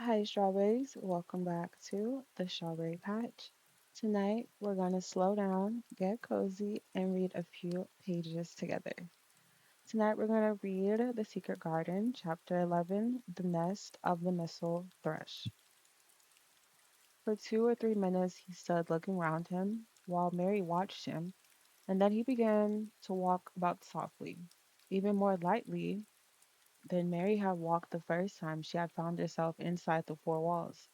Hi, strawberries. Welcome back to the Strawberry Patch. Tonight, we're going to slow down, get cozy, and read a few pages together. Tonight, we're going to read The Secret Garden, Chapter 11, The Nest of the Missile Thrush. For 2 or 3 minutes, he stood looking round him while Mary watched him, and then he began to walk about softly, even more lightly than Mary had walked the first time she had found herself inside the four walls.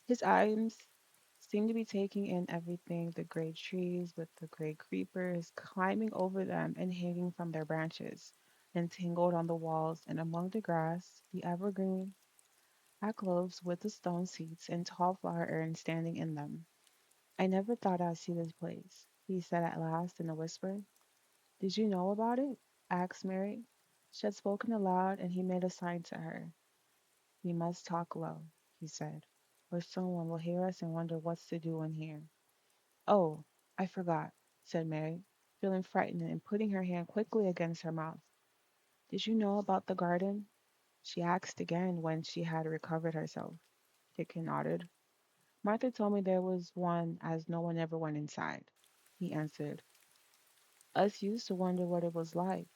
His eyes seemed to be taking in everything the great trees with the great creepers climbing over them and hanging from their branches, entangled on the walls and among the grass, the evergreen alcoves with the stone seats and tall flower urns standing in them. I never thought I'd see this place, he said at last in a whisper. Did you know about it? Asked Mary. She had spoken aloud, and he made a sign to her. We must talk low, he said, or someone will hear us and wonder what's to do in here. Oh, I forgot, said Mary, feeling frightened and putting her hand quickly against her mouth. Did you know about the garden? She asked again when she had recovered herself. Dickon nodded. Martha told me there was one as no one ever went inside, he answered. Us used to wonder what it was like.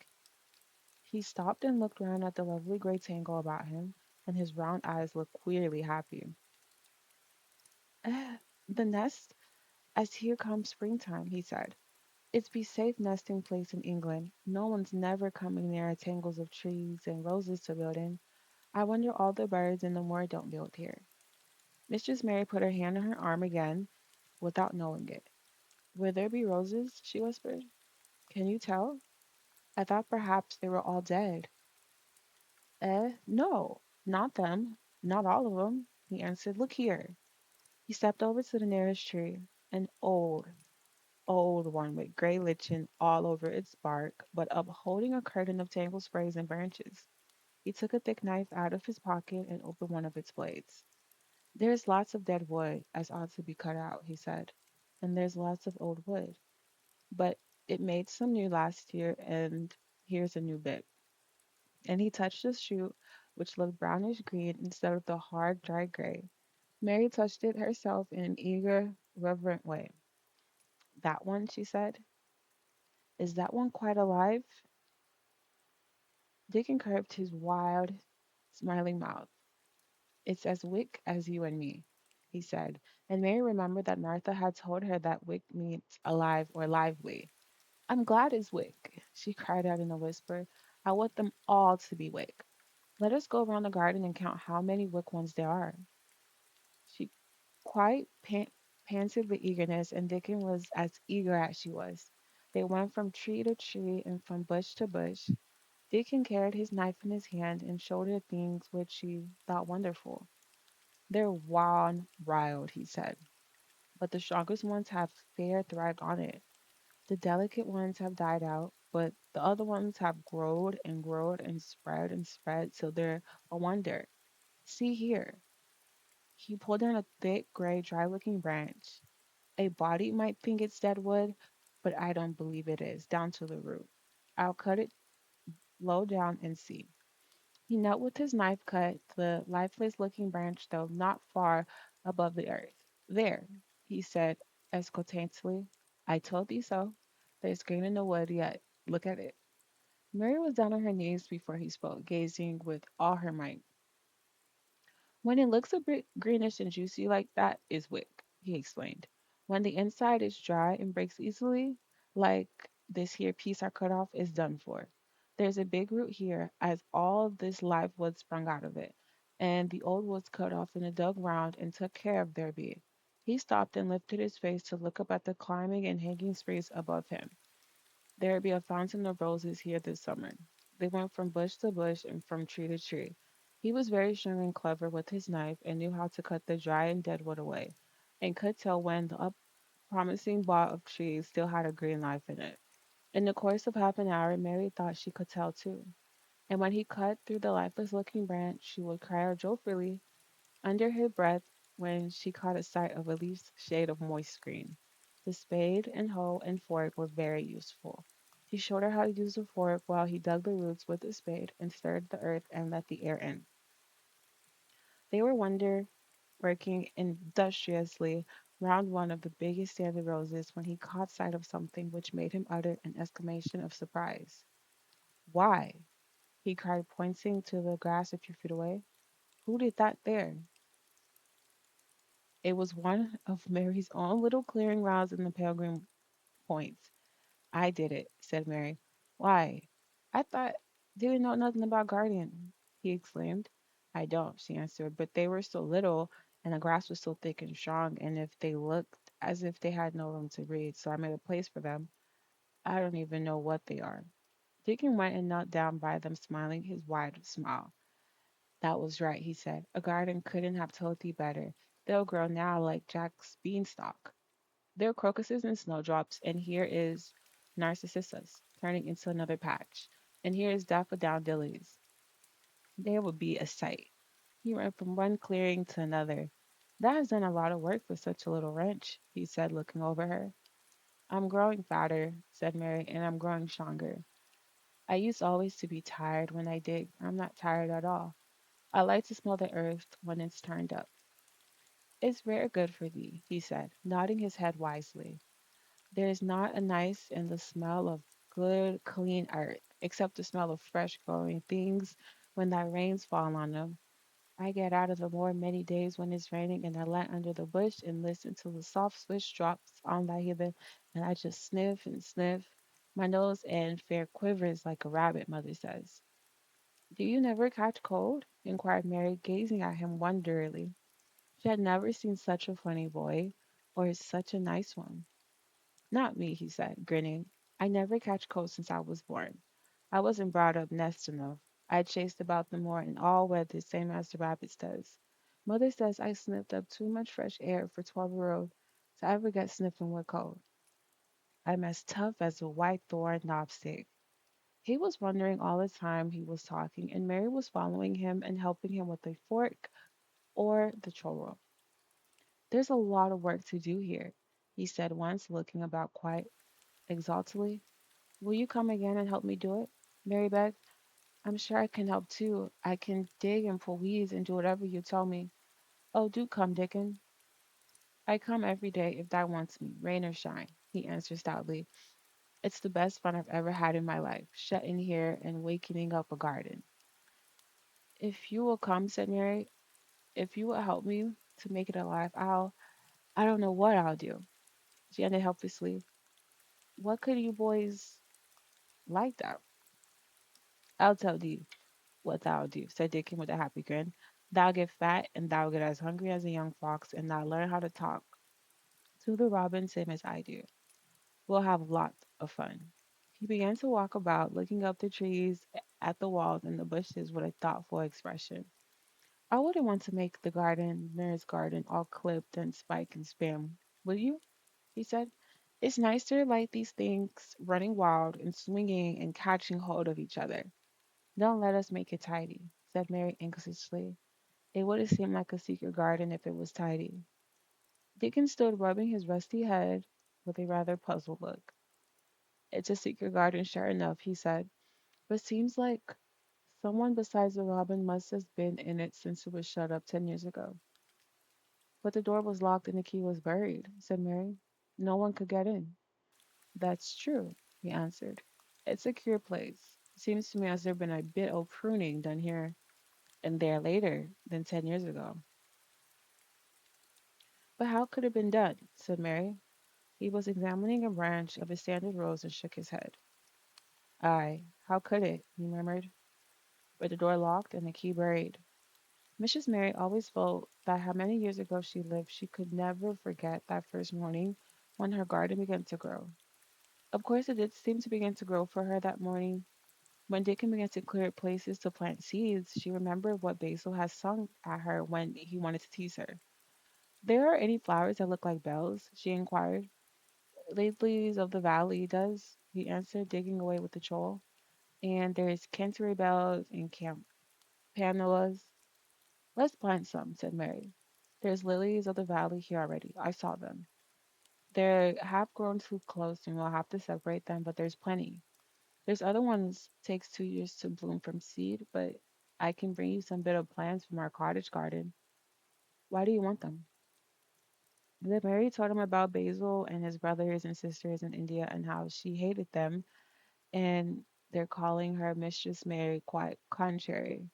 He stopped and looked round at the lovely gray tangle about him, and his round eyes looked queerly happy. Eh, the nest, as here comes springtime, he said. It's be safe nesting place in England. No one's never coming near tangles of trees and roses to build in. I wonder all the birds in the moor don't build here. Mistress Mary put her hand on her arm again, without knowing it. Will there be roses? She whispered. Can you tell? I thought perhaps they were all dead. No, not them. Not all of them, he answered. Look here. He stepped over to the nearest tree, an old one with gray lichen all over its bark, but upholding a curtain of tangled sprays and branches. He took a thick knife out of his pocket and opened one of its blades. There's lots of dead wood as ought to be cut out, he said, and there's lots of old wood. But it made some new last year, and here's a new bit. And he touched the shoot, which looked brownish green instead of the hard, dry gray. Mary touched it herself in an eager, reverent way. That one, she said. Is that one quite alive? Dickon curved his wide, smiling mouth. It's as wick as you and me, he said, and Mary remembered that Martha had told her that wick means alive or lively. I'm glad it's wick, she cried out in a whisper. I want them all to be wick. Let us go around the garden and count how many wick ones there are. She quite panted with eagerness, and Dickon was as eager as she was. They went from tree to tree and from bush to bush. Deacon carried his knife in his hand and showed her things which she thought wonderful. They're wan riled, he said, but the strongest ones have fair thread on it. The delicate ones have died out, but the other ones have growed and growed and spread till they're a wonder. See here. He pulled down a thick, gray, dry-looking branch. A body might think it's dead wood, but I don't believe it is, down to the root. I'll cut it low down and see. He knelt with his knife cut the lifeless looking branch, though not far above the earth. There, he said exultantly. I told thee so. There's green in the wood yet. Look at it. Mary was down on her knees before he spoke, gazing with all her might. When it looks a bit greenish and juicy like that is wick, he explained. When the inside is dry and breaks easily, like this here piece I cut off, is done for. There's a big root here, as all of this live wood sprung out of it, and the old was cut off and dug round and took care of there be. He stopped and lifted his face to look up at the climbing and hanging sprays above him. There'd be a fountain of roses here this summer. They went from bush to bush and from tree to tree. He was very strong and clever with his knife and knew how to cut the dry and dead wood away, and could tell when the up promising bought of trees still had a green life in it. In the course of half an hour, Mary thought she could tell too. And when he cut through the lifeless looking branch, she would cry out joyfully under her breath when she caught a sight of a least shade of moist green. The spade and hoe and fork were very useful. He showed her how to use the fork while he dug the roots with the spade and stirred the earth and let the air in. They were working industriously round one of the biggest standard roses when he caught sight of something which made him utter an exclamation of surprise. Why? He cried, pointing to the grass a few feet away. Who did that there? It was one of Mary's own little clearing rounds in the Pilgrim Points. I did it, said Mary. Why? I thought didn't know nothing about gardening, he exclaimed. I don't, she answered, but they were so little and the grass was so thick and strong, and if they looked as if they had no room to breathe, so I made a place for them. I don't even know what they are. Deacon went and knelt down by them, smiling his wide smile. That was right, he said. A garden couldn't have told thee better. They'll grow now like Jack's beanstalk. There are crocuses and snowdrops, and here is narcissus turning into another patch, and here is daffodils. There would be a sight. He ran from one clearing to another. That has done a lot of work for such a little wrench, he said, looking over her. I'm growing fatter, said Mary, and I'm growing stronger. I used always to be tired when I dig. I'm not tired at all. I like to smell the earth when it's turned up. It's very good for thee, he said, nodding his head wisely. There is not a nice in the smell of good, clean earth, except the smell of fresh growing things when thy rains fall on them. I get out of the moor many days when it's raining, and I lie under the bush and listen to the soft swish drops on thy heather, and I just sniff and sniff. My nose and fair quivers like a rabbit, mother says. Do you never catch cold? Inquired Mary, gazing at him wonderingly. She had never seen such a funny boy, or such a nice one. Not me, he said, grinning. I never catch cold since I was born. I wasn't brought up nest enough. I chased about the moor in all weather, same as the rabbits does. Mother says I sniffed up too much fresh air for 12-year-old to ever get sniffing with cold. I'm as tough as a white thorn knobstick. He was wondering all the time he was talking, and Mary was following him and helping him with a fork or the trowel. There's a lot of work to do here, he said once, looking about quite exultantly. Will you come again and help me do it? Mary begged. I'm sure I can help too. I can dig and pull weeds and do whatever you tell me. Oh, do come, Dickon. I come every day if thou wants me, rain or shine, he answered stoutly. It's the best fun I've ever had in my life, shut in here and wakening up a garden. If you will come, said Mary, if you will help me to make it alive, I don't know what I'll do. She ended helplessly. What could you boys like that? I'll tell thee what thou do, said Dickon with a happy grin. Thou get fat, and thou get as hungry as a young fox, and thou learn how to talk to the robin same as I do. We'll have lots of fun. He began to walk about, looking up the trees, at the walls, and the bushes with a thoughtful expression. I wouldn't want to make the gardener's garden all clipped and spiked and spam, would you? He said. It's nicer like these things running wild and swinging and catching hold of each other. Don't let us make it tidy, said Mary anxiously. It would have seemed like a secret garden if it was tidy. Dickon stood rubbing his rusty head with a rather puzzled look. It's a secret garden, sure enough, he said, but seems like someone besides the robin must have been in it since it was shut up 10 years ago. But the door was locked and the key was buried, said Mary. No one could get in. That's true, he answered. It's a queer place. Seems to me as there been a bit of pruning done here and there later than 10 years ago. But how could it have been done? Said Mary. He was examining a branch of a standard rose and shook his head. Aye, how could it? He murmured. With the door locked and the key buried. Mrs. Mary always felt that how many years ago she lived, she could never forget that first morning when her garden began to grow. Of course, it did seem to begin to grow for her that morning. When Dickon began to clear places to plant seeds, she remembered what Basil had sung at her when he wanted to tease her. There are any flowers that look like bells? She inquired. Lilies of the valley does, he answered, digging away with the trowel. And there's canterbury bells and campanulas. Let's plant some, said Mary. There's lilies of the valley here already. I saw them. They have grown too close and we'll have to separate them, but there's plenty. There's other ones takes 2 years to bloom from seed, but I can bring you some bit of plants from our cottage garden. Why do you want them? Then Mary told him about Basil and his brothers and sisters in India and how she hated them, and they're calling her Mistress Mary quite contrary.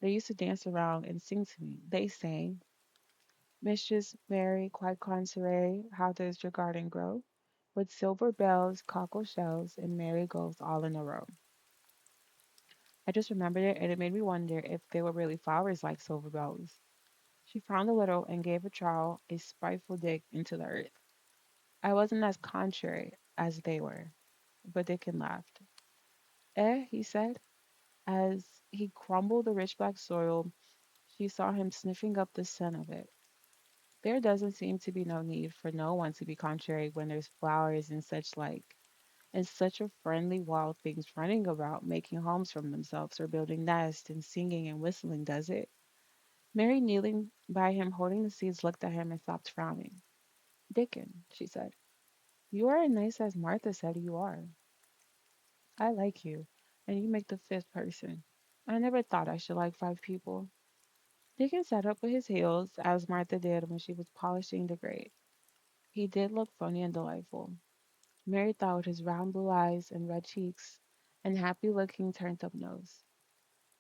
They used to dance around and sing to me. They sang, Mistress Mary, quite contrary, how does your garden grow? With silver bells, cockle shells, and marigolds all in a row. I just remembered it, and it made me wonder if they were really flowers like silver bells. She frowned a little and gave a trowel a spiteful dig into the earth. I wasn't as contrary as they were, but Dickon laughed. Eh, he said, as he crumbled the rich black soil. She saw him sniffing up the scent of it. There doesn't seem to be no need for no one to be contrary when there's flowers and such like, and such a friendly wild things running about making homes from themselves or building nests and singing and whistling, does it? Mary, kneeling by him holding the seeds, looked at him and stopped frowning. Dickon, she said, you are as nice as Martha said you are. I like you, and you make the fifth person. I never thought I should like five people. Dickon sat up with his heels, as Martha did when she was polishing the grate. He did look funny and delightful. Mary thought with his round blue eyes and red cheeks and happy looking turned up nose.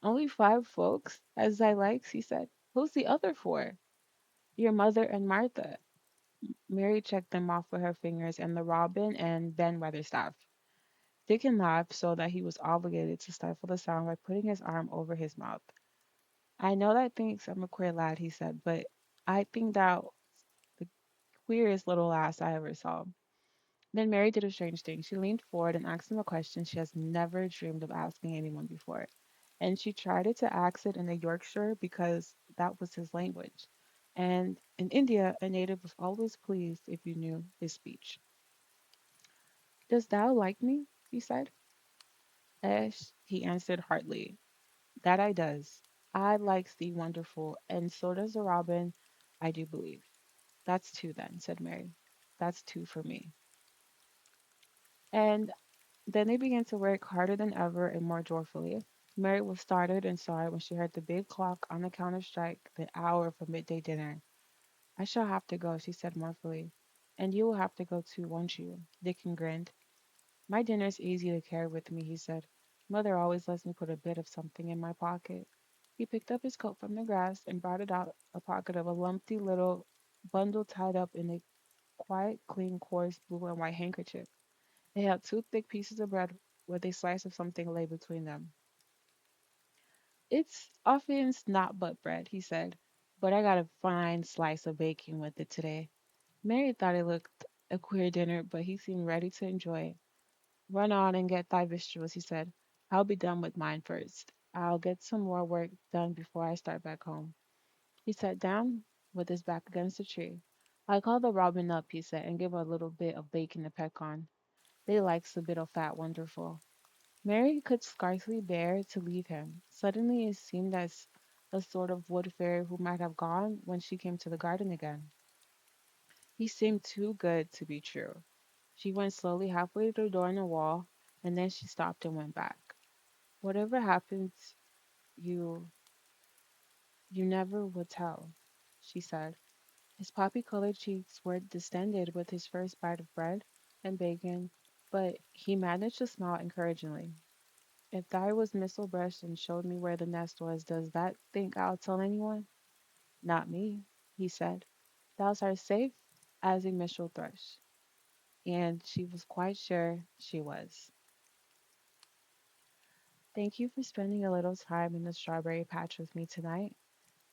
Only five folks, as I likes, he said. Who's the other four? Your mother and Martha. Mary checked them off with her fingers and the Robin and Ben Weatherstaff. Dickon laughed so that he was obligated to stifle the sound by putting his arm over his mouth. I know that thinks I'm a queer lad, he said, but I think that the queerest little ass I ever saw. Then Mary did a strange thing. She leaned forward and asked him a question she has never dreamed of asking anyone before. And she tried it to ask it in a Yorkshire because that was his language. And in India, a native was always pleased if you knew his speech. Does thou like me? She said. Esh, he answered heartily. That I does. I likes thee wonderful, and so does the robin, I do believe. That's two then, said Mary. That's two for me. And then they began to work harder than ever and more joyfully. Mary was startled and sorry when she heard the big clock on the counter strike the hour for midday dinner. I shall have to go, she said mournfully. And you will have to go too, won't you? Dickon grinned. My dinner's easy to carry with me, he said. Mother always lets me put a bit of something in my pocket. He picked up his coat from the grass and brought it out a pocket of a lumpy little bundle tied up in a quiet, clean, coarse blue and white handkerchief. They held two thick pieces of bread with a slice of something lay between them. It's often not but bread, he said, but I got a fine slice of bacon with it today. Mary thought it looked a queer dinner, but he seemed ready to enjoy it. Run on and get thy victuals, he said. I'll be done with mine first. I'll get some more work done before I start back home. He sat down with his back against a tree. I'll call the robin up, he said, and give her a little bit of bacon to peck on. They likes a bit of fat wonderful. Mary could scarcely bear to leave him. Suddenly it seemed as a sort of wood fairy who might have gone when she came to the garden again. He seemed too good to be true. She went slowly halfway to the door in the wall, and then she stopped and went back. Whatever happens, you you never would tell, she said. His poppy-colored cheeks were distended with his first bite of bread and bacon, but he managed to smile encouragingly. If thou was missile brushed and showed me where the nest was, does that think I'll tell anyone? Not me, he said. Thou art safe as a missile thrush. And she was quite sure she was. Thank you for spending a little time in the strawberry patch with me tonight.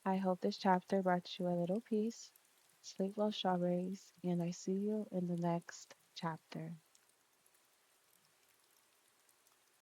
I hope this chapter brought you a little peace. Sleep well, strawberries, and I see you in the next chapter.